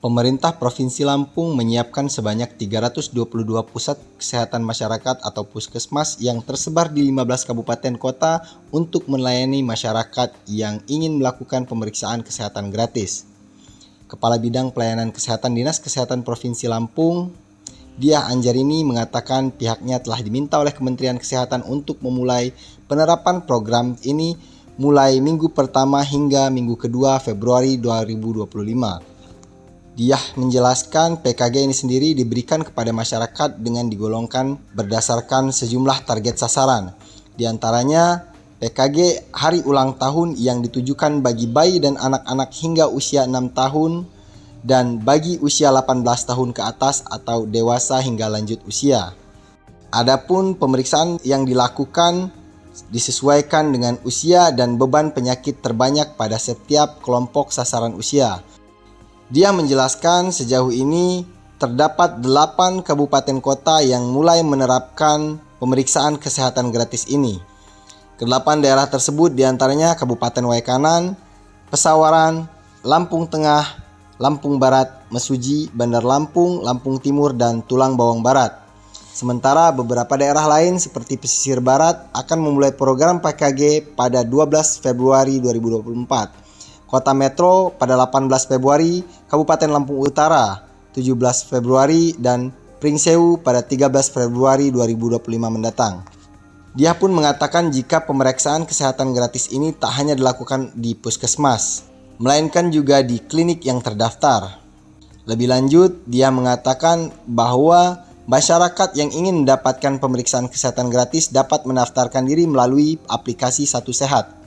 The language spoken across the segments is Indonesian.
Pemerintah Provinsi Lampung menyiapkan sebanyak 322 pusat kesehatan masyarakat atau puskesmas yang tersebar di 15 kabupaten kota untuk melayani masyarakat yang ingin melakukan pemeriksaan kesehatan gratis. Kepala Bidang Pelayanan Kesehatan Dinas Kesehatan Provinsi Lampung, Diah Anjarini mengatakan pihaknya telah diminta oleh Kementerian Kesehatan untuk memulai penerapan program ini mulai minggu pertama hingga minggu kedua Februari 2025. Diah menjelaskan PKG ini sendiri diberikan kepada masyarakat dengan digolongkan berdasarkan sejumlah target sasaran. Di antaranya PKG hari ulang tahun yang ditujukan bagi bayi dan anak-anak hingga usia 6 tahun dan bagi usia 18 tahun ke atas atau dewasa hingga lanjut usia. Adapun pemeriksaan yang dilakukan disesuaikan dengan usia dan beban penyakit terbanyak pada setiap kelompok sasaran usia. Dia menjelaskan sejauh ini terdapat 8 kabupaten kota yang mulai menerapkan pemeriksaan kesehatan gratis ini. Kedelapan daerah tersebut diantaranya Kabupaten Waikanan, Pesawaran, Lampung Tengah, Lampung Barat, Mesuji, Bandar Lampung, Lampung Timur, dan Tulang Bawang Barat. Sementara beberapa daerah lain seperti Pesisir Barat akan memulai program PKG pada 12 Februari 2024. Kota Metro pada 18 Februari, Kabupaten Lampung Utara 17 Februari, dan Pringsewu pada 13 Februari 2025 mendatang. Dia pun mengatakan jika pemeriksaan kesehatan gratis ini tak hanya dilakukan di puskesmas, melainkan juga di klinik yang terdaftar. Lebih lanjut, dia mengatakan bahwa masyarakat yang ingin mendapatkan pemeriksaan kesehatan gratis dapat mendaftarkan diri melalui aplikasi Satu Sehat.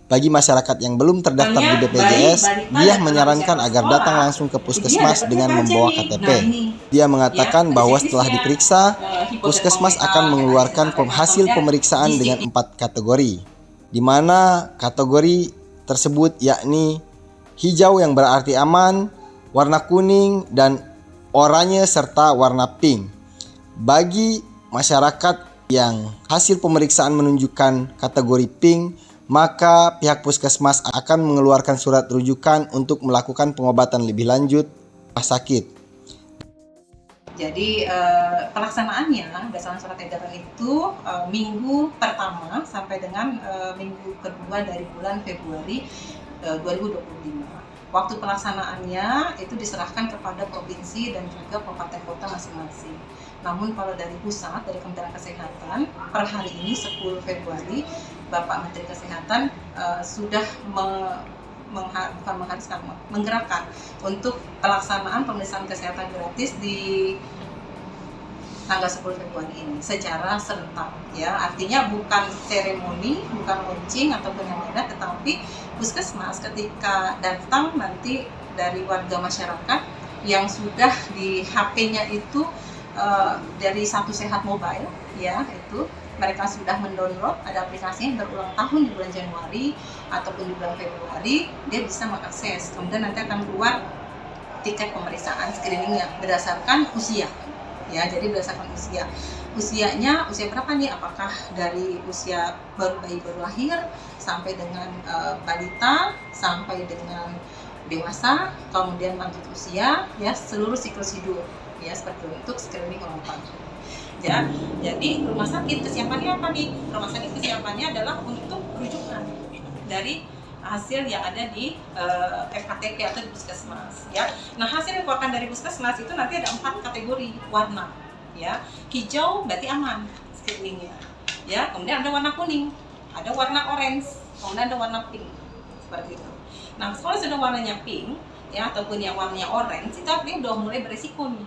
Bagi masyarakat yang belum terdaftar di BPJS, dia menyarankan agar datang langsung ke puskesmas dengan membawa KTP. Dia mengatakan bahwa setelah diperiksa, puskesmas akan mengeluarkan hasil pemeriksaan dengan 4 kategori, di mana kategori tersebut yakni hijau yang berarti aman, warna kuning, dan oranye serta warna pink. Bagi masyarakat yang hasil pemeriksaan menunjukkan kategori pink, maka pihak puskesmas akan mengeluarkan surat rujukan untuk melakukan pengobatan lebih lanjut rumah sakit. Jadi pelaksanaannya berdasarkan surat edaran itu minggu pertama sampai dengan minggu kedua dari bulan Februari 2025. Waktu pelaksanaannya itu diserahkan kepada provinsi dan juga kabupaten kota masing-masing. Namun kalau dari pusat, dari Kementerian Kesehatan, per hari ini 10 Februari, Bapak Menteri Kesehatan sudah menggerakkan untuk pelaksanaan pemeriksaan kesehatan gratis di tanggal 10 Februari ini secara serentak, ya. Artinya bukan seremoni, bukan launching ataupun yang lainnya, tetapi puskesmas ketika datang nanti dari warga masyarakat yang sudah di HP-nya itu dari Satu Sehat Mobile, ya, itu mereka sudah mendownload, ada aplikasi yang berulang tahun di bulan Januari ataupun di bulan Februari, dia bisa mengakses. Kemudian nanti akan keluar tiket pemeriksaan screeningnya berdasarkan usia. Ya, jadi berdasarkan usianya usia berapa nih, apakah dari usia bayi baru lahir sampai dengan balita sampai dengan dewasa, kemudian lanjut usia, ya, seluruh siklus hidup, ya, seperti untuk screening lengkap. Ya, jadi rumah sakit kesiapannya apa nih? Rumah sakit kesiapannya adalah untuk rujukan dari hasil yang ada di FKTP atau di puskesmas, ya. Nah, hasil yang dikeluarkan dari puskesmas itu nanti ada 4 kategori warna, ya. Hijau berarti aman screeningnya, ya. Kemudian ada warna kuning, ada warna orange, kemudian ada warna pink, seperti itu. Nah, kalau sudah warnanya pink, ya, ataupun yang warnanya orange, itu artinya udah mulai beresiko nih.